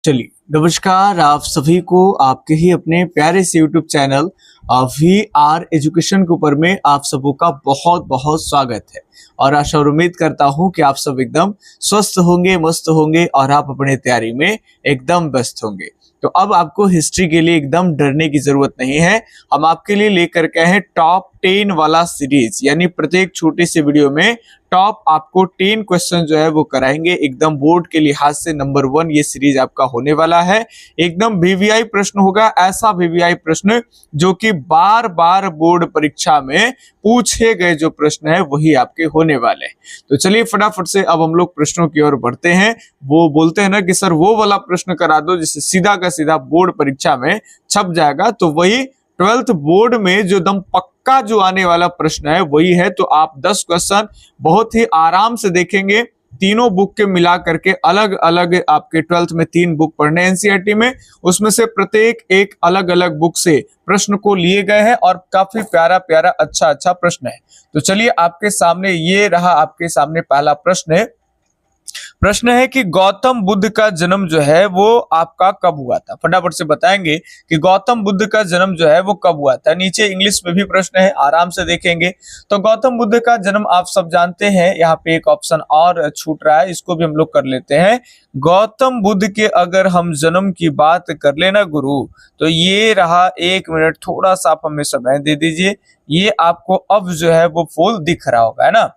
चलिए, नमस्कार आप सभी को आपके ही अपने प्यारे से YouTube channel we are education के ऊपर में आप सबों का बहुत बहुत स्वागत है। और आशा और उम्मीद करता हूं कि आप सब एकदम स्वस्थ होंगे, मस्त होंगे और आप अपने तैयारी में एकदम व्यस्त होंगे। तो अब आपको हिस्ट्री के लिए एकदम डरने की जरूरत नहीं है। हम आपके लिए लेकर के हैं टॉप 10 वाला सीरीज, यानी प्रत्येक छोटी सी वीडियो में टॉप आपको 10 क्वेश्चन जो है वो कराएंगे। एकदम बोर्ड के लिहाज से नंबर 1 ये सीरीज आपका होने वाला है। एकदम वीवीआई प्रश्न होगा, ऐसा वीवीआई प्रश्न जो कि बार बार बोर्ड परीक्षा में पूछे गए जो प्रश्न है वही आपके होने वाले हैं। तो चलिए फटाफट से अब हम लोग प्रश्नों की ओर बढ़ते हैं। वो बोलते हैं ना कि सर वो वाला प्रश्न करा दो जिससे सीधा का सीधा बोर्ड परीक्षा में छप जाएगा, तो वही 12th बोर्ड में जो दम पक्का जो आने वाला प्रश्न है वही है। तो आप 10 क्वेश्चन बहुत ही आराम से देखेंगे, तीनों बुक के मिला करके अलग अलग आपके 12th में 3 बुक पढ़ने एनसीईआरटी में, उसमें से प्रत्येक एक अलग अलग बुक से प्रश्न को लिए गए हैं और काफी प्यारा प्यारा अच्छा प्रश्न है। तो चलिए आपके सामने ये रहा, आपके सामने पहला प्रश्न है कि गौतम बुद्ध का जन्म जो है वो आपका कब हुआ था। फटाफट से बताएंगे कि गौतम बुद्ध का जन्म जो है वो कब हुआ था। नीचे इंग्लिश में भी प्रश्न है, आराम से देखेंगे। तो गौतम बुद्ध का जन्म आप सब जानते हैं। यहाँ पे एक ऑप्शन और छूट रहा है, इसको भी हम लोग कर लेते हैं। गौतम बुद्ध के अगर हम जन्म की बात कर लेना गुरु, तो ये रहा। 1 मिनट थोड़ा सा आप हमें समय दे दीजिए। ये आपको अब जो है वो फुल दिख रहा होगा, है ना।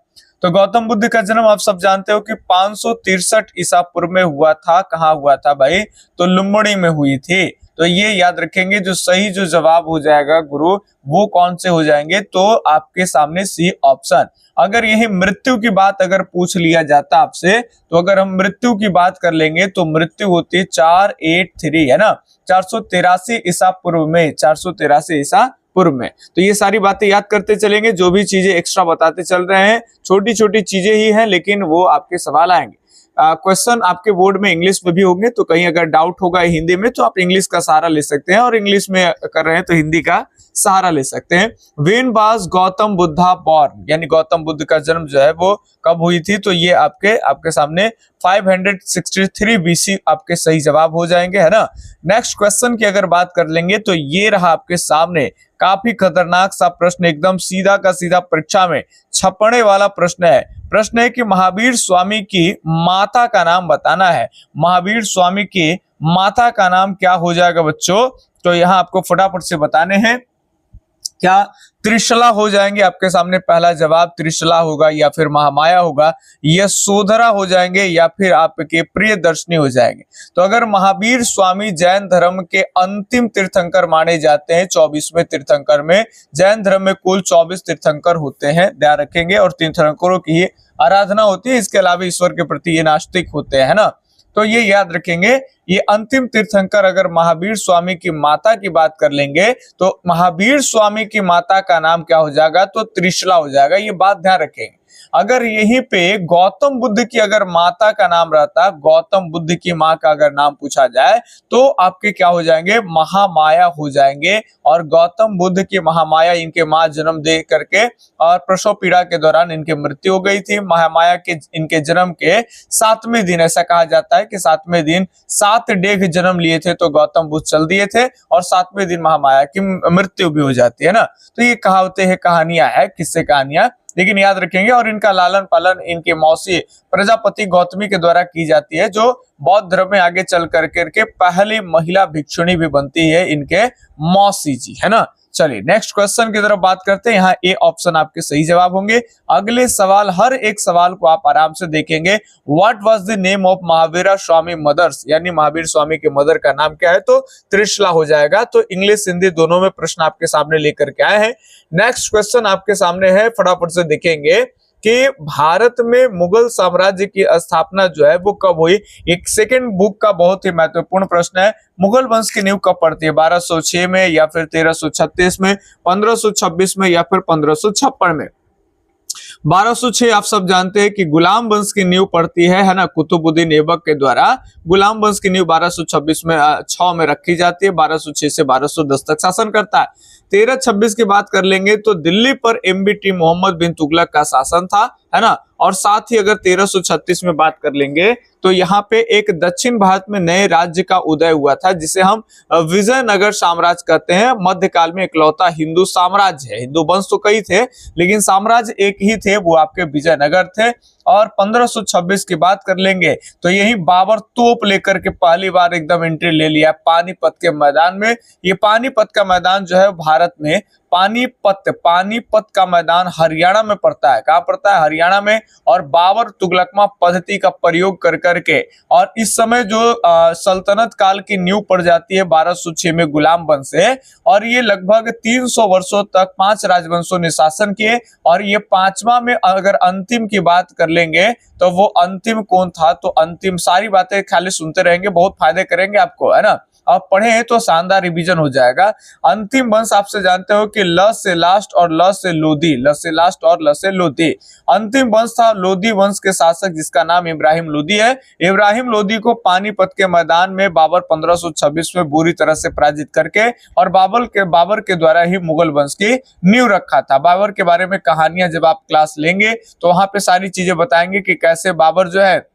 तो गौतम बुद्ध का जन्म आप सब जानते हो कि 563 ईसा पूर्व में हुआ था। कहाँ हुआ था भाई? तो लुम्बिनी में हुई थी। तो ये याद रखेंगे। जो सही जो जवाब हो जाएगा गुरु वो कौन से हो जाएंगे? तो आपके सामने सी ऑप्शन। अगर यही मृत्यु की बात अगर पूछ लिया जाता आपसे, तो अगर हम मृत्यु की बात कर लेंगे तो मृत्यु होती है 483, है ना, 483 ईसा पूर्व में, 483 ईसा पूर्व में। तो ये सारी बातें याद करते चलेंगे, जो भी चीजें एक्स्ट्रा बताते चल रहे हैं छोटी छोटी चीजें ही हैं, लेकिन वो आपके सवाल आएंगे। क्वेश्चन आपके बोर्ड में इंग्लिश में भी होंगे, तो कहीं अगर डाउट होगा हिंदी में तो आप इंग्लिश का सहारा ले सकते हैं, और इंग्लिश में कर रहे हैं तो हिंदी का सहारा ले सकते हैं। When was Gautam Buddha born, यानी गौतम बुद्ध का जन्म जो है वो कब हुई थी? तो ये आपके सामने 563 बीसी आपके सही जवाब हो जाएंगे, है ना। नेक्स्ट क्वेश्चन की अगर बात कर लेंगे तो ये रहा आपके सामने। काफी खतरनाक सा प्रश्न, एकदम सीधा का सीधा परीक्षा में छपने वाला प्रश्न है। प्रश्न है कि महावीर स्वामी की माता का नाम बताना है। महावीर स्वामी की माता का नाम क्या हो जाएगा बच्चों? तो यहाँ आपको फटाफट से बताने हैं। क्या त्रिशला हो जाएंगे? आपके सामने पहला जवाब त्रिशला होगा, या फिर महामाया होगा, यशोधरा हो जाएंगे, या फिर आपके प्रियदर्शनी हो जाएंगे। तो अगर महावीर स्वामी जैन धर्म के अंतिम तीर्थंकर माने जाते हैं, 24वें तीर्थंकर में, जैन धर्म में कुल 24 तीर्थंकर होते हैं, ध्यान रखेंगे, और तीर्थंकरों की ही आराधना होती है। इसके अलावा ईश्वर के प्रति ये नास्तिक होते हैं, है ना। तो ये याद रखेंगे। ये अंतिम तीर्थंकर अगर महावीर स्वामी की माता की बात कर लेंगे तो महावीर स्वामी की माता का नाम क्या हो जाएगा? तो त्रिशला हो जाएगा। ये बात ध्यान रखेंगे। अगर यहीं पे गौतम बुद्ध की अगर माता का नाम रहता, गौतम बुद्ध की माँ का अगर नाम पूछा जाए, तो आपके क्या हो जाएंगे? महामाया हो जाएंगे। और गौतम बुद्ध की महामाया, इनके माँ जन्म दे करके और प्रसव पीड़ा के दौरान इनकी मृत्यु हो गई थी। महामाया के इनके जन्म के 7वें दिन, ऐसा कहा जाता है कि 7वें दिन 7 डेघ जन्म लिए थे तो गौतम बुद्ध चल दिए थे, और 7वें दिन महामाया की मृत्यु भी हो जाती है ना। तो ये कहावतें हैं, कहानियां है, किस्से कहानियां, लेकिन याद रखेंगे। और इनका लालन पालन इनके मौसी प्रजापति गौतमी के द्वारा की जाती है, जो बौद्ध धर्म में आगे चल करके पहली महिला भिक्षुणी भी बनती है इनके मौसी जी, है ना। चलिए नेक्स्ट क्वेश्चन की तरफ बात करते हैं। यहाँ ए ऑप्शन आपके सही जवाब होंगे। अगले सवाल, हर एक सवाल को आप आराम से देखेंगे। What was the name of Mahavir Swami mothers, यानी महावीर स्वामी के मदर का नाम क्या है? तो त्रिशला हो जाएगा। तो इंग्लिश हिंदी दोनों में प्रश्न आपके सामने लेकर के आए हैं। नेक्स्ट क्वेश्चन आपके सामने है, फटाफट से देखेंगे कि भारत में मुगल साम्राज्य की स्थापना जो है वो कब हुई। एक सेकंड बुक का बहुत ही महत्वपूर्ण प्रश्न है। मुगल वंश की नींव कब पड़ती है? 1206 में, या फिर 1336 में, 1526 में, या फिर 1556 में? 1206 आप सब जानते हैं कि गुलाम वंश की नींव पड़ती है ना, कुतुबुद्दीन ऐबक के द्वारा गुलाम वंश की नींव 1226 में 6 में रखी जाती है। 1206 से 1210 तक शासन करता है। 1326 की बात कर लेंगे तो दिल्ली पर एमबीटी मोहम्मद बिन तुगलक का शासन था, है ना। और साथ ही अगर 1336 में बात कर लेंगे तो यहाँ पे एक दक्षिण भारत में नए राज्य का उदय हुआ था जिसे हम विजयनगर साम्राज्य कहते हैं। मध्यकाल में इकलौता हिंदू साम्राज्य है, हिंदू वंश तो कई थे लेकिन साम्राज्य एक ही थे, वो आपके विजयनगर थे। और 1526 की बात कर लेंगे तो यही बाबर तोप लेकर के पहली बार एकदम एंट्री ले लिया पानीपत के मैदान में। ये पानीपत का मैदान जो है भारत में पानीपत का मैदान हरियाणा में पड़ता है। कहाँ पड़ता है? हरियाणा में। और बाबर तुगलकमा पद्धति का प्रयोग कर करके और इस समय जो सल्तनत काल की नींव पड़ जाती है 1206 में गुलाम वंश से, और ये लगभग 300 वर्षों तक 5 राजवंशों ने शासन किए। और ये पांचवा में अगर अंतिम की बात कर लेंगे तो वो अंतिम कौन था? तो अंतिम, सारी बातें खाली सुनते रहेंगे, बहुत फायदे करेंगे आपको, है ना। आप पढ़े तो शानदार रिवीजन हो जाएगा। अंतिम वंश आपसे जानते हो कि ल से लास्ट और ल से लोदी, ल से लास्ट और ल से लोदी। अंतिम वंश था लोदी वंश के शासक जिसका नाम इब्राहिम लोदी है। इब्राहिम लोदी को पानीपत के मैदान में बाबर 1526 में बुरी तरह से पराजित करके और बाबर के द्वारा ही मुगल वंश की नींव रखा था। बाबर के बारे में कहानियां जब आप क्लास लेंगे तो वहां पे सारी चीजें बताएंगे कि कैसे बाबर जो है,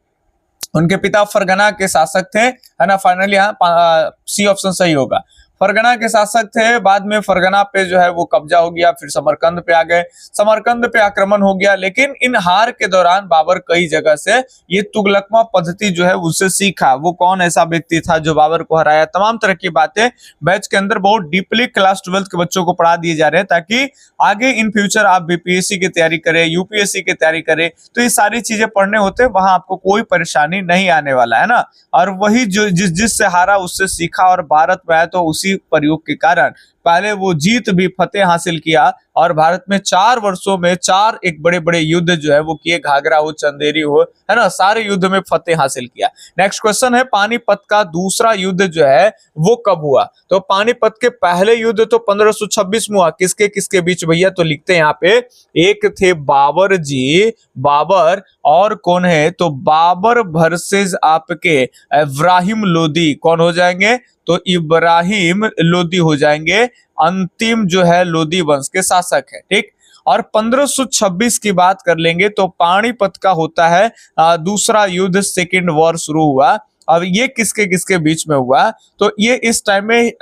उनके पिता फरगना के शासक थे, है ना। फाइनली यहाँ सी ऑप्शन सही होगा, फरगना के शासक थे। बाद में फरगना पे जो है वो कब्जा हो गया, फिर समरकंद पे आ गए, समरकंद पे आक्रमण हो गया। लेकिन इन हार के दौरान बाबर कई जगह से ये तुगलकमा पद्धति जो है उससे सीखा। वो कौन ऐसा व्यक्ति था जो बाबर को हराया? तमाम तरह की बातें बैच के अंदर बहुत डीपली क्लास 12th के बच्चों को पढ़ा दिए जा रहे हैं ताकि आगे इन फ्यूचर आप बीपीएससी की तैयारी करें, यूपीएससी की तैयारी करें तो ये सारी चीजें पढ़ने होते हैं, वहां आपको कोई परेशानी नहीं आने वाला, है ना। और वही जो जिससे हारा उससे सीखा और भारत में आया तो उसी प्रयोग के कारण पहले वो जीत भी फतेह हासिल किया और भारत में 4 वर्षों में 4 एक बड़े बड़े युद्ध जो है वो किए, घाघरा हो, चंदेरी हो, है ना, सारे युद्ध में फतेह हासिल किया। नेक्स्ट क्वेश्चन है पानीपत का दूसरा युद्ध जो है वो कब हुआ? तो पानीपत के पहले युद्ध तो 1526 में हुआ। किसके किसके बीच भैया? तो लिखते हैं यहाँ पे, एक थे बाबर जी, बाबर और कौन है? तो बाबर वर्सेस आपके इब्राहिम लोदी। कौन हो जाएंगे? तो इब्राहिम लोदी हो जाएंगे, अंतिम जो है लोदी वंश के शासक है, ठीक। और 1526 की बात कर लेंगे तो पानीपत का होता है दूसरा युद्ध, सेकेंड वॉर शुरू हुआ। अब ये किसके किसके बीच में हुआ? तो ये इस टाइम में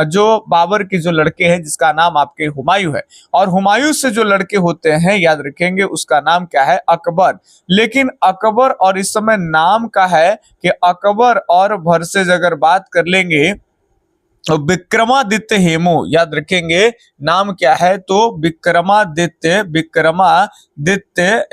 जो बाबर के जो लड़के हैं जिसका नाम आपके हुमायूं है, और हुमायूं से जो लड़के होते हैं याद रखेंगे उसका नाम क्या है? अकबर। लेकिन अकबर और इस समय नाम का है कि अकबर और वर्सेस अगर बात कर लेंगे तो विक्रमादित्य हेमू, याद रखेंगे नाम क्या है? तो विक्रमादित्य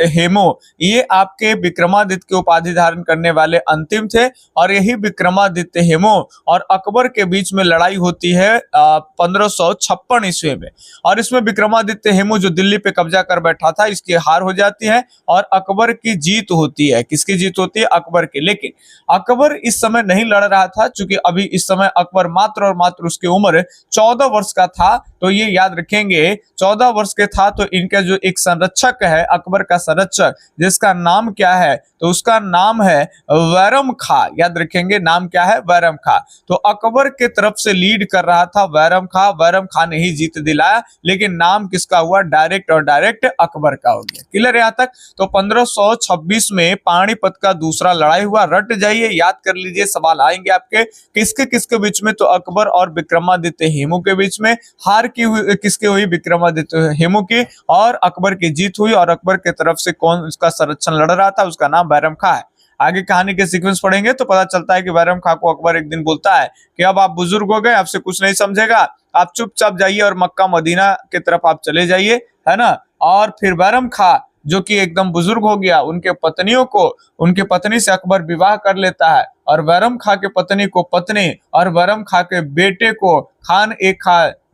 हेमू। ये आपके विक्रमादित्य के उपाधि धारण करने वाले अंतिम थे और यही विक्रमादित्य हेमू और अकबर के बीच में लड़ाई होती है 1556 ईस्वी में। और इसमें विक्रमादित्य हेमू जो दिल्ली पे कब्जा कर बैठा था इसकी हार हो जाती है और अकबर की जीत होती है। किसकी जीत होती है? अकबर की। लेकिन अकबर इस समय नहीं लड़ रहा था क्योंकि अभी इस समय अकबर मात्र और मात्र उसकी उम्र 14 वर्ष का था। तो ये याद रखेंगे 14 वर्ष के था तो इनका जो एक संरक्षक है, अकबर का संरक्षक, जिसका नाम क्या है? तो उसका नाम है बैरम खां। याद रखेंगे नाम क्या है? बैरम खां। तो अकबर के तरफ से लीड कर रहा था बैरम खां। बैरम खां ने ही जीत दिलाया लेकिन नाम किसका हुआ? डायरेक्ट और डायरेक्ट अकबर का हो गया। क्लियर यहाँ तक? तो 1526 में पानीपत का दूसरा लड़ाई हुआ। रट जाइए, याद कर लीजिए, सवाल आएंगे आपके किसके किसके बीच में? तो अकबर और विक्रमादित्य हेमू के बीच में। हार की हुई किसकी हुई? विक्रमादित्य हेमू की। और अकबर की जीत हुई और अकबर के तरफ से कौन उसका संरक्षण लड़ रहा था? उसका नाम बैरम खां है। आगे कहानी के सीक्वेंस पढ़ेंगे तो पता चलता है कि बैरम खां को अकबर एक दिन बोलता है कि अब आप बुजुर्ग हो गए, आपसे कुछ नहीं समझेगा, आप चुपचाप जाइए और मक्का मदीना की तरफ आप चले जाइए, है ना। और फिर बैरम खां जो कि एकदम बुजुर्ग हो गया, उनके पत्नी से अकबर विवाह कर लेता है और बैरम खां के पत्नी को पत्नी और बैरम खां के बेटे को खान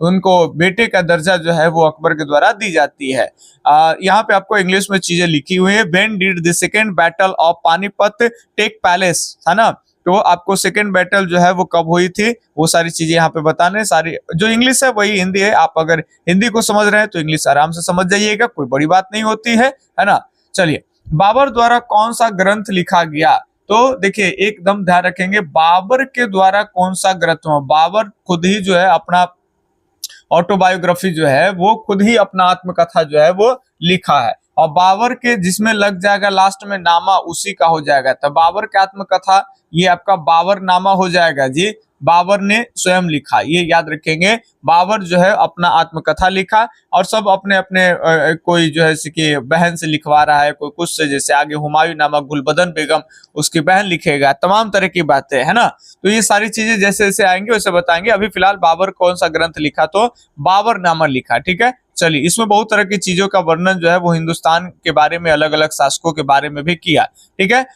उनको बेटे का दर्जा जो है वो अकबर के द्वारा दी जाती है। यहाँ पे आपको इंग्लिश में चीजें लिखी हुई है। When did the second battle of Panipat take place, है ना। तो आपको सेकेंड बैटल जो है वो कब हुई थी वो सारी चीजें यहाँ पे बताने। सारी जो इंग्लिश है वही हिंदी है, आप अगर हिंदी को समझ रहे हैं तो इंग्लिश आराम से समझ जाइएगा, कोई बड़ी बात नहीं होती है ना। चलिए, बाबर द्वारा कौन सा ग्रंथ लिखा गया? तो देखिए एकदम ध्यान रखेंगे बाबर के द्वारा कौन सा ग्रंथ हुआ। बाबर खुद ही जो है अपना ऑटोबायोग्राफी जो है वो खुद ही अपना आत्मकथा जो है वो लिखा है। और बाबर के जिसमें लग जाएगा लास्ट में नामा, उसी का हो जाएगा। तो बाबर की आत्मकथा ये आपका बाबर नामा हो जाएगा जी। बाबर ने स्वयं लिखा, ये याद रखेंगे। बाबर जो है अपना आत्मकथा लिखा और सब अपने अपने कोई जो है कि बहन से लिखवा रहा है, कोई कुछ से, जैसे आगे हुमायूं नामा गुलबदन बेगम उसकी बहन लिखेगा, तमाम तरह की बातें है ना। तो ये सारी चीजें जैसे जैसे आएंगे वैसे बताएंगे। अभी फिलहाल बाबर कौन सा ग्रंथ लिखा, तो बाबर नामा लिखा, ठीक है। चलिए, इसमें बहुत तरह की चीजों का वर्णन जो है वो हिंदुस्तान के बारे में, अलग अलग शासकों के बारे में भी किया, ठीक है।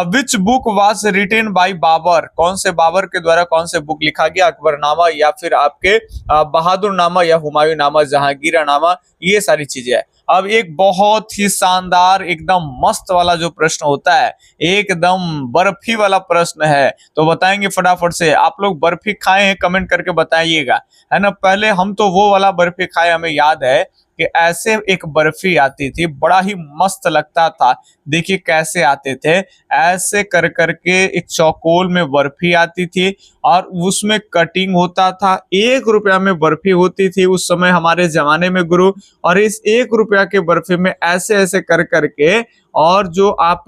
Which book was written by Babur, कौन से बाबर के द्वारा कौन से बुक लिखा गया, अकबरनामा या फिर आपके बहादुर नामा या हुमायूं नामा, जहांगीर नामा, ये सारी चीजें है। अब एक बहुत ही शानदार एकदम मस्त वाला जो प्रश्न होता है, एकदम बर्फी वाला प्रश्न है, तो बताएंगे फटाफट से। आप लोग बर्फी खाए हैं, कमेंट करके बताइएगा, है ना। पहले हम तो वो वाला बर्फी खाए, हमें याद है कि ऐसे एक बर्फी आती थी, बड़ा ही मस्त लगता था। देखिए कैसे आते थे, ऐसे कर करके एक चौकोल में बर्फी आती थी और उसमें कटिंग होता था। 1 रुपया में बर्फी होती थी उस समय हमारे जमाने में गुरु। और इस 1 रुपया के बर्फी में ऐसे ऐसे कर करके, और जो आप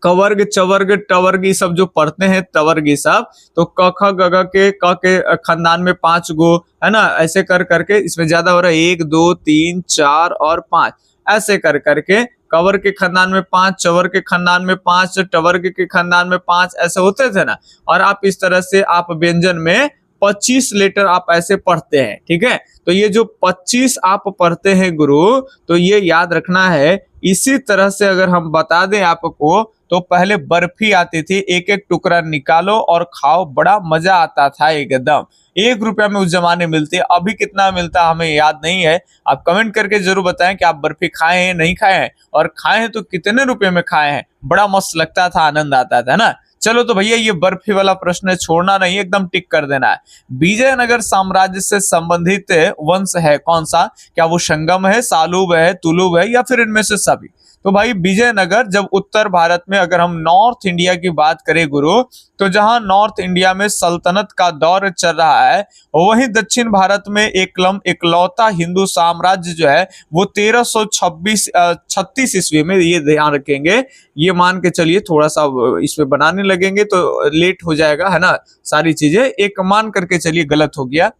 कवर्ग चवर्ग टवर्ग ये सब जो पढ़ते हैं, तवर्ग ये सब, तो क ख ग घ के क के खानदान में 5 गो, है ना, ऐसे कर करके, इसमें ज्यादा हो रहा है 1 2 3 4 और 5, ऐसे कर करके कवर के खानदान में 5, चवर के खानदान में 5, टवर्ग के खानदान में 5, ऐसे होते थे ना। और आप इस तरह से आप व्यंजन में 25 लेटर आप ऐसे पढ़ते हैं, ठीक है। तो ये जो 25 आप पढ़ते हैं गुरु, तो ये याद रखना है। इसी तरह से अगर हम बता दें आपको, तो पहले बर्फी आती थी, एक एक टुकड़ा निकालो और खाओ, बड़ा मजा आता था एकदम। 1 रुपया में उस जमाने मिलती है, अभी कितना मिलता हमें याद नहीं है। आप कमेंट करके जरूर बताएं कि आप बर्फी खाए हैं, नहीं खाए हैं, और खाए हैं तो कितने रुपए में खाए हैं। बड़ा मस्त लगता था, आनंद आता था ना। चलो तो भैया, ये बर्फी वाला प्रश्न छोड़ना नहीं, एकदम टिक कर देना है। विजयनगर साम्राज्य से संबंधित वंश है कौन सा? क्या वो संगम है, सालूब है, तुलुब है, या फिर इनमें से सभी? तो भाई विजयनगर, जब उत्तर भारत में अगर हम नॉर्थ इंडिया की बात करें गुरु, तो जहां नॉर्थ इंडिया में सल्तनत का दौर चल रहा है, वहीं दक्षिण भारत में इकलौता हिंदू साम्राज्य जो है वो 1336 ईस्वी में, ये ध्यान रखेंगे, ये मान के चलिए, थोड़ा सा इसमें बनाने लगेंगे तो लेट हो जाएगा, है ना। सारी चीजें एक मान करके चलिए, गलत हो गया,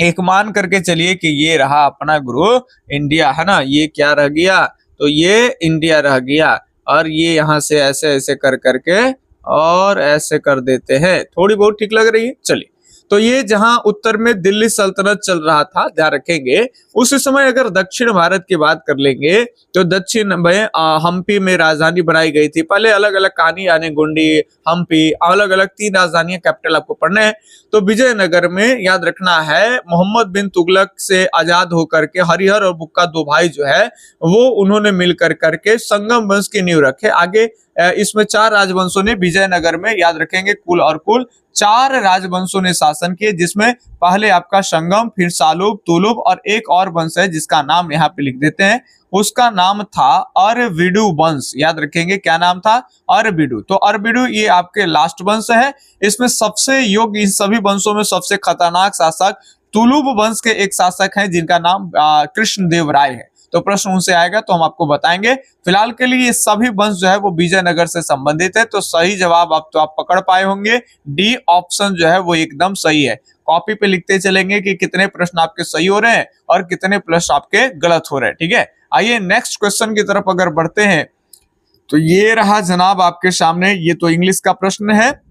एक मान करके चलिए कि ये रहा अपना गुरु इंडिया, है ना। ये क्या रह गया? तो ये इंडिया रह गया। और ये यहाँ से ऐसे ऐसे कर करके और ऐसे कर देते हैं, थोड़ी बहुत ठीक लग रही है। चलिए, तो ये जहां उत्तर में दिल्ली सल्तनत चल रहा था, ध्यान रखेंगे। उस समय अगर दक्षिण भारत की बात कर लेंगे, तो दक्षिण में हम्पी में राजधानी बनाई गई थी। पहले अलग अलग कहानी यानी गुंडी, हम्पी, अलग अलग 3 राजधानियां, कैपिटल आपको पढ़ने हैं। तो विजयनगर में याद रखना है, मोहम्मद बिन तुगलक से आजाद होकर के हरिहर और बुक्का 2 भाई जो है वो उन्होंने मिलकर करके संगम वंश की नींव रखे। आगे इसमें 4 राजवंशों ने विजयनगर में, याद रखेंगे, कुल 4 राजवंशों ने शासन किए, जिसमें पहले आपका संगम, फिर सालूब, तुलुब, और एक और वंश है जिसका नाम यहाँ पे लिख देते हैं, उसका नाम था अरविडु वंश। याद रखेंगे क्या नाम था? अरविडु। तो अरविडु ये आपके लास्ट वंश है। इसमें सबसे योग्य, इन सभी वंशों में सबसे खतरनाक शासक तुलुब वंश के एक शासक हैं जिनका नाम कृष्णदेव राय है। तो प्रश्न उनसे आएगा तो हम आपको बताएंगे। फिलहाल के लिए ये सभी वंश जो है वो विजयनगर से संबंधित है। तो सही जवाब आप पकड़ पाए होंगे, डी ऑप्शन जो है वो एकदम सही है। कॉपी पे लिखते चलेंगे कि कितने प्रश्न आपके सही हो रहे हैं और कितने प्रश्न आपके गलत हो रहे हैं, ठीक है। आइए नेक्स्ट क्वेश्चन की तरफ अगर बढ़ते हैं, तो ये रहा जनाब आपके सामने, ये तो इंग्लिश का प्रश्न है।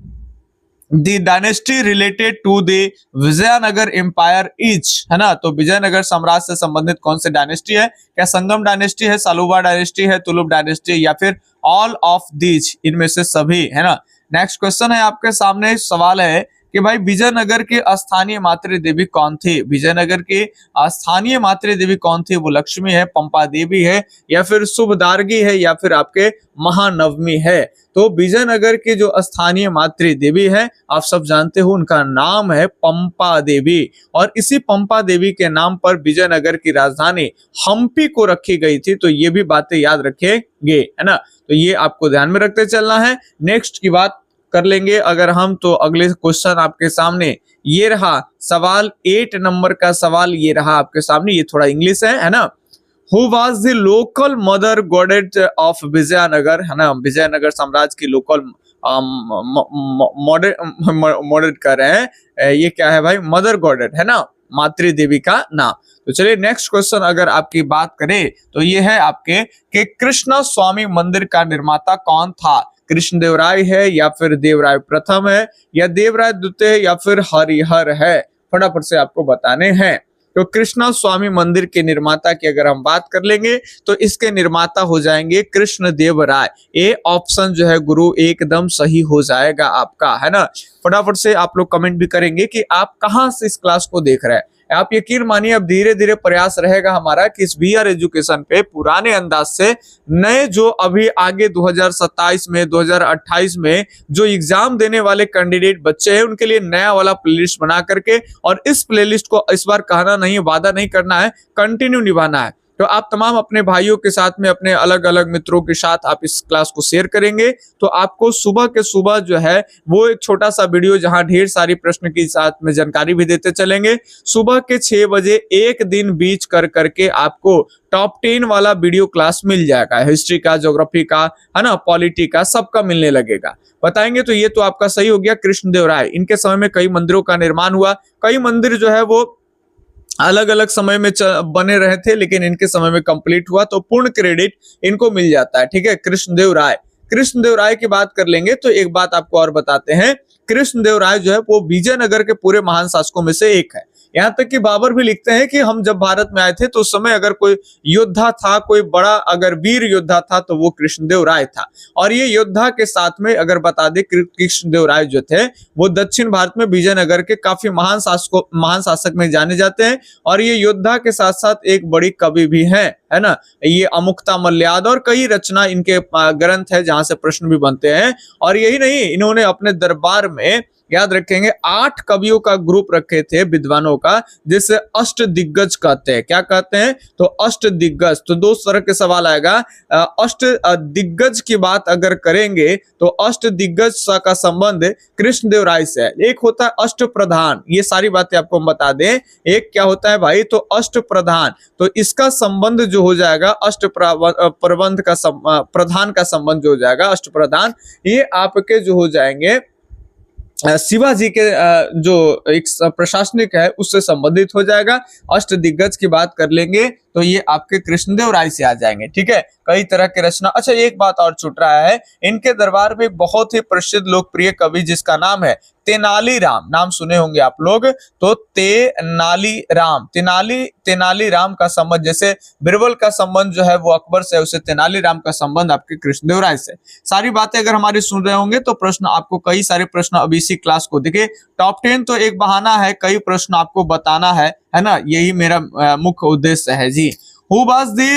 The dynasty related to the Vijayanagara empire is, है ना। तो विजयनगर साम्राज्य से संबंधित कौन से डायनेस्टी है? क्या संगम डायनेस्टी है, सालुबा डायनेस्टी है, तुलुब डायनेस्टी, या फिर ऑल ऑफ दीज, इनमें से सभी, है ना। नेक्स्ट क्वेश्चन है आपके सामने, सवाल है कि भाई विजयनगर की स्थानीय मातृ देवी कौन थी? विजयनगर की स्थानीय मातृ देवी कौन थी? वो लक्ष्मी है, पंपा देवी है, या फिर शुभदार्गी है, या फिर आपके महानवमी है? तो विजयनगर की जो स्थानीय मातृ देवी है, आप सब जानते हो, उनका नाम है पंपा देवी। और इसी पंपा देवी के नाम पर विजयनगर की राजधानी हम्पी को रखी गई थी। तो ये भी बातें याद रखेंगे, है ना। तो ये आपको ध्यान में रखते चलना है। नेक्स्ट की बात कर लेंगे अगर हम, तो अगले क्वेश्चन आपके सामने ये रहा, सवाल 8 नंबर का सवाल ये रहा आपके सामने। ये थोड़ा इंग्लिश है ना। Who was the local mother goddess of Vijayanagar, है ना, विजयनगर साम्राज्य की लोकल मॉडरेट कर रहे हैं, ये क्या है भाई, मदर गॉडेट है ना, मातृ देवी का नाम। तो चलिए नेक्स्ट क्वेश्चन अगर आपकी बात करें तो ये है आपके कि कृष्ण स्वामी मंदिर का निर्माता कौन था? कृष्णदेवराय है या फिर देवराय प्रथम है या देवराय द्वितीय या फिर हरिहर है? फटाफट से आपको बताने हैं। तो कृष्णा स्वामी मंदिर के निर्माता की अगर हम बात कर लेंगे तो इसके निर्माता हो जाएंगे कृष्णदेव राय। ए ऑप्शन जो है गुरु एकदम सही हो जाएगा आपका, है ना। फटाफट से आप लोग कमेंट भी करेंगे कि आप कहां से इस क्लास को देख रहे हैं। आप यकीन मानिए अब धीरे धीरे प्रयास रहेगा हमारा कि इस वीआर एजुकेशन पे पुराने अंदाज से नए जो अभी आगे 2027 में 2028 में जो एग्जाम देने वाले कैंडिडेट बच्चे हैं उनके लिए नया वाला प्लेलिस्ट बना करके, और इस प्लेलिस्ट को इस बार कहना नहीं, वादा नहीं करना है, कंटिन्यू निभाना है। तो आप तमाम अपने भाइयों के साथ में, अपने अलग अलग मित्रों के साथ आप इस क्लास को शेयर करेंगे तो आपको सुबह के सुबह जो है वो एक छोटा सा वीडियो जहां ढेर सारी प्रश्न के साथ में जानकारी भी देते चलेंगे, सुबह के 6 बजे एक दिन बीच कर करके आपको टॉप 10 वाला वीडियो क्लास मिल जाएगा। हिस्ट्री का, ज्योग्राफी का, है ना, पॉलिटी का, सबका मिलने लगेगा। बताएंगे तो ये तो आपका सही हो गया। कृष्णदेव राय, इनके समय में कई मंदिरों का निर्माण हुआ, कई मंदिर जो है वो अलग अलग समय में बने रहे थे लेकिन इनके समय में कंप्लीट हुआ, तो पूर्ण क्रेडिट इनको मिल जाता है। ठीक है, कृष्णदेव राय। कृष्णदेव राय की बात कर लेंगे तो एक बात आपको और बताते हैं, कृष्णदेव राय जो है वो विजयनगर के पूरे महान शासकों में से एक है। यहाँ तक कि बाबर भी लिखते हैं कि हम जब भारत में आए थे तो उस समय अगर कोई योद्धा था, कोई बड़ा अगर वीर योद्धा था तो वो कृष्णदेव राय था। और ये योद्धा के साथ में अगर बता दे, कृष्णदेव राय जो थे वो दक्षिण भारत में विजयनगर के काफी महान शासक में जाने जाते हैं। और ये योद्धा के साथ साथ एक बड़ी कवि भी है ना। ये अमुक्ता मल्याद और कई रचना इनके ग्रंथ है जहां से प्रश्न भी बनते हैं। और यही नहीं, इन्होंने अपने दरबार में, याद रखेंगे, 8 कवियों का ग्रुप रखे थे विद्वानों का, जिसे अष्ट दिग्गज कहते हैं। क्या कहते हैं? तो अष्ट दिग्गज। तो 2 तरह के सवाल आएगा। अष्ट दिग्गज की बात अगर करेंगे तो अष्ट दिग्गज का संबंध कृष्णदेव राय से है। एक होता है अष्ट प्रधान, ये सारी बातें आपको हम बता दें। एक क्या होता है भाई, तो अष्ट प्रधान, तो इसका संबंध जो हो जाएगा अष्ट प्रबंध का प्रधान का संबंध जो हो जाएगा अष्ट प्रधान, ये आपके जो हो जाएंगे शिवाजी के जो एक प्रशासनिक है उससे संबंधित हो जाएगा। अष्ट दिग्गज की बात कर लेंगे तो ये आपके कृष्णदेव राय से आ जाएंगे। ठीक है, कई तरह के रचना। अच्छा, एक बात और छूट रहा है, इनके दरबार में बहुत ही प्रसिद्ध लोकप्रिय कवि जिसका नाम है तेनालीराम, नाम सुने होंगे आप लोग। तो तेनालीराम का संबंध, जैसे बिरबल का संबंध जो है वो अकबर से, उसे तेनालीराम का संबंध आपके कृष्णदेव राय से। सारी बातें अगर हमारी सुन रहे होंगे तो प्रश्न आपको, कई सारे प्रश्न अब इसी क्लास को देखिए, टॉप 10 तो एक बहाना है, कई प्रश्न आपको बताना है ना, यही मेरा मुख्य उद्देश्य है जी। Who was the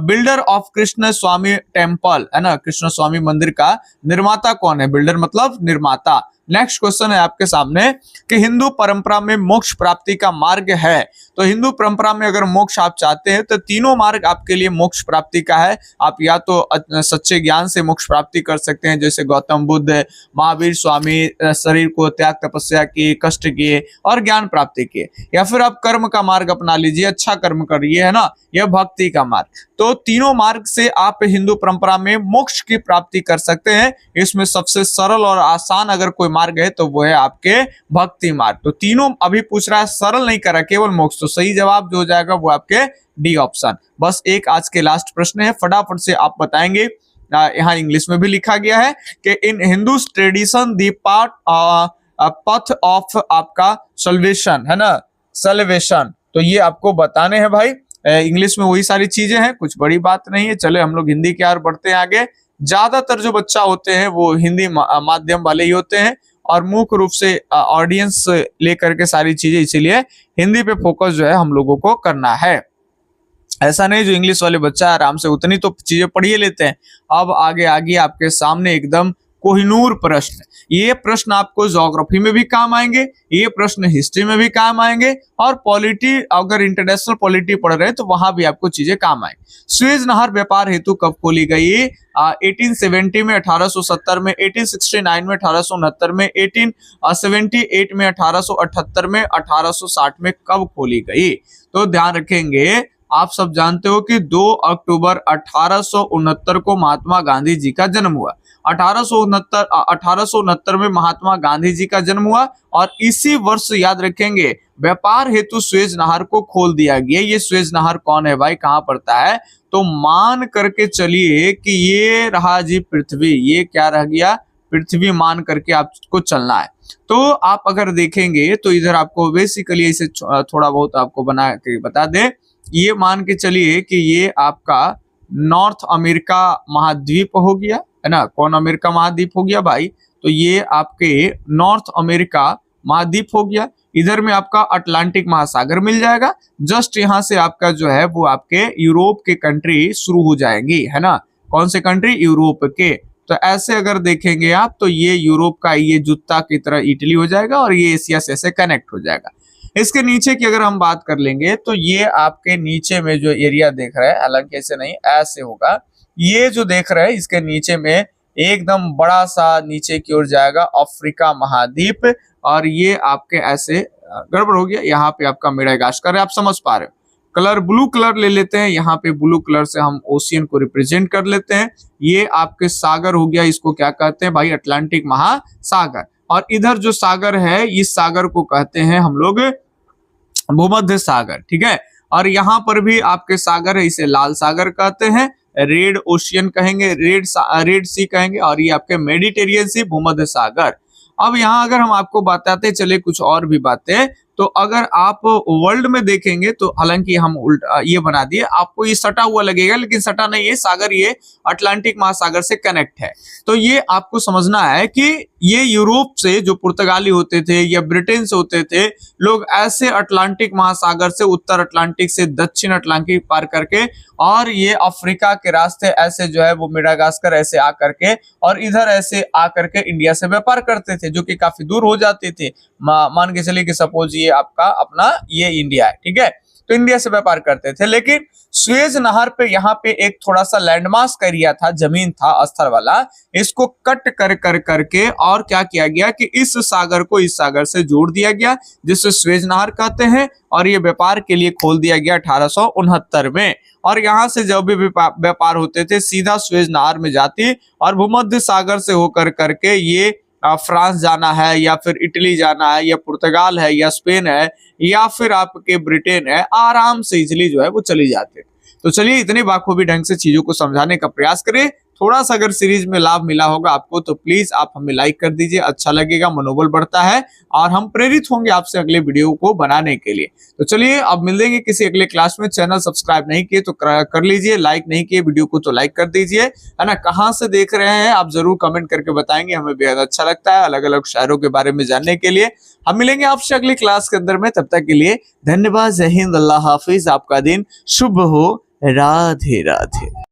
builder of Krishna Swami temple, है ना, कृष्ण स्वामी मंदिर का निर्माता कौन है? बिल्डर मतलब निर्माता। नेक्स्ट क्वेश्चन है आपके सामने कि हिंदू परंपरा में मोक्ष प्राप्ति का मार्ग है। तो हिंदू परंपरा में अगर मोक्ष आप चाहते हैं तो तीनों मार्ग आपके लिए मोक्ष प्राप्ति का है। आप या तो सच्चे ज्ञान से मोक्ष प्राप्ति कर सकते हैं, जैसे गौतम बुद्ध, महावीर स्वामी शरीर को त्याग, तपस्या किए, कष्ट किए और ज्ञान प्राप्ति किए, या फिर आप कर्म का मार्ग अपना लीजिए, अच्छा कर्म करिए, है ना, यह भक्ति का मार्ग। तो तीनों मार्ग से आप हिंदू परंपरा में मोक्ष की प्राप्ति कर सकते हैं। इसमें सबसे सरल और आसान अगर कोई मार्ग है तो वो है आपके भक्ति मार्ग। तो तीनों अभी पूछ रहा है, सरल नहीं करा, केवल मोक्ष। तो सही जवाब जो हो जाएगा वो आपके डी ऑप्शन। बस एक आज के लास्ट प्रश्न है, फटाफट से आप बताएंगे। यहाँ इंग्लिश में भी लिखा गया है कि in Hindu tradition the path of आपका सल्वेशन, है ना, सल्वेशन। तो ये आपको बताने हैं भाई। इंग्लिश में वही सारी चीजें हैं, कुछ बड़ी बात नहीं है। चले हम लोग हिंदी की ओर बढ़ते हैं आगे। ज्यादातर जो बच्चा होते हैं वो हिंदी माध्यम वाले ही होते हैं और मुख्य रूप से ऑडियंस लेकर के सारी चीजें, इसीलिए हिंदी पे फोकस जो है हम लोगों को करना है। ऐसा नहीं जो इंग्लिश वाले बच्चा आराम से उतनी तो चीजें पढ़ ही लेते हैं। अब आगे आगे आपके सामने एकदम कोहिनूर प्रश्न। ये प्रश्न आपको ज्योग्राफी में भी काम आएंगे, ये प्रश्न हिस्ट्री में भी काम आएंगे, और पॉलिटी, अगर इंटरनेशनल पॉलिटी पढ़ रहे हैं तो वहां भी आपको चीजें काम आएंगी। सुएज नहर व्यापार हेतु कब खोली गई? 1870 में, 1870 में, 1869 में, 1869 में, 1878 में, 1878 में, 1860 में कब खोली गई? तो ध्यान रखेंगे आप सब जानते हो कि 2 अक्टूबर 1869 को महात्मा गांधी जी का जन्म हुआ। 1869 में महात्मा गांधी जी का जन्म हुआ और इसी वर्ष याद रखेंगे व्यापार हेतु सुएज नहर को खोल दिया गया। ये सुएज नहर कौन है भाई, कहां पड़ता है? तो मान करके चलिए कि ये रहा जी पृथ्वी, ये क्या रह गया? पृथ्वी मान करके आपको चलना है। तो आप अगर देखेंगे तो इधर आपको बेसिकली इसे थोड़ा बहुत आपको बना के बता दे, ये मान के चलिए कि ये आपका नॉर्थ अमेरिका महाद्वीप हो गया, है ना। कौन अमेरिका महाद्वीप हो गया भाई? तो ये आपके नॉर्थ अमेरिका महाद्वीप हो गया। इधर में आपका अटलांटिक महासागर मिल जाएगा। जस्ट यहाँ से आपका जो है वो आपके यूरोप के कंट्री शुरू हो जाएंगी, है ना। कौन से कंट्री? यूरोप के। तो ऐसे अगर देखेंगे आप तो ये यूरोप का ये जूता की तरह इटली हो जाएगा और ये एशिया से ऐसे कनेक्ट हो जाएगा। इसके नीचे की अगर हम बात कर लेंगे तो ये आपके नीचे में जो एरिया देख रहे हैं, हालांकि ऐसे नहीं ऐसे होगा, ये जो देख रहे हैं इसके नीचे में एकदम बड़ा सा नीचे की ओर जाएगा अफ्रीका महाद्वीप और ये आपके ऐसे गड़बड़ हो गया। यहाँ पे आपका मेडागास्कर है, आप समझ पा रहे हो। कलर ब्लू कलर ले लेते हैं, यहाँ पे ब्लू कलर से हम ओशियन को रिप्रेजेंट कर लेते हैं। ये आपके सागर हो गया, इसको क्या कहते हैं भाई? अटलांटिक महासागर। और इधर जो सागर है इस सागर को कहते हैं हम लोग भूमध्य सागर, ठीक है। और यहाँ पर भी आपके सागर है, इसे लाल सागर कहते हैं, रेड ओशियन कहेंगे, रेड सी कहेंगे और ये आपके मेडिटेरियन सी, भूमध्य सागर। अब यहाँ अगर हम आपको बताते चले कुछ और भी बातें, तो अगर आप वर्ल्ड में देखेंगे तो हालांकि हम उल्टा ये बना दिए, आपको ये सटा हुआ लगेगा लेकिन सटा नहीं है, सागर ये अटलांटिक महासागर से कनेक्ट है। तो ये आपको समझना है कि ये यूरोप से जो पुर्तगाली होते थे या ब्रिटेन से होते थे लोग, ऐसे अटलांटिक महासागर से उत्तर अटलांटिक से दक्षिण अटलांटिक पार करके और ये अफ्रीका के रास्ते ऐसे जो है वो मेडागास्कर ऐसे आ करके और इधर ऐसे आ करके इंडिया से व्यापार करते थे, जो कि काफी दूर हो जाते थे। मान के चलिए कि सपोज ये आपका अपना ये इंडिया है, ठीक है। तो इंडिया से व्यापार करते थे, लेकिन सुएज नहर पे यहाँ पे एक थोड़ा सा लैंडमास का एरिया था, जमीन था अस्तर वाला, इसको कट कर करके और क्या किया गया कि इस सागर को इस सागर से जोड़ दिया गया, जिससे सुएज नहर कहते हैं। और ये व्यापार के लिए खोल दिया गया 1869 में। और यहाँ से जब भी व्यापार होते थे सीधा सुएज नहर में जाती और भूमध्य सागर से होकर करके ये फ्रांस जाना है या फिर इटली जाना है या पुर्तगाल है या स्पेन है या फिर आपके ब्रिटेन है, आराम से इजिली जो है वो चली जाते। तो चलिए इतने बाखूबी ढंग से चीजों को समझाने का प्रयास करें। थोड़ा सा अगर सीरीज में लाभ मिला होगा आपको तो प्लीज आप हमें लाइक कर दीजिए, अच्छा लगेगा, मनोबल बढ़ता है और हम प्रेरित होंगे आपसे अगले वीडियो को बनाने के लिए। तो चलिए अब मिलेंगे किसी अगले क्लास में। चैनल सब्सक्राइब नहीं किए तो कर लीजिए, लाइक नहीं किए वीडियो को तो लाइक कर दीजिए, है ना। कहाँ से देख रहे हैं आप जरूर कमेंट करके बताएंगे, हमें बेहद अच्छा लगता है अलग अलग शायरों के बारे में जानने के लिए। हम मिलेंगे आपसे अगली क्लास के अंदर में, तब तक के लिए धन्यवाद, जय हिंद, अल्लाह हाफिज, आपका दिन शुभ हो, राधे राधे।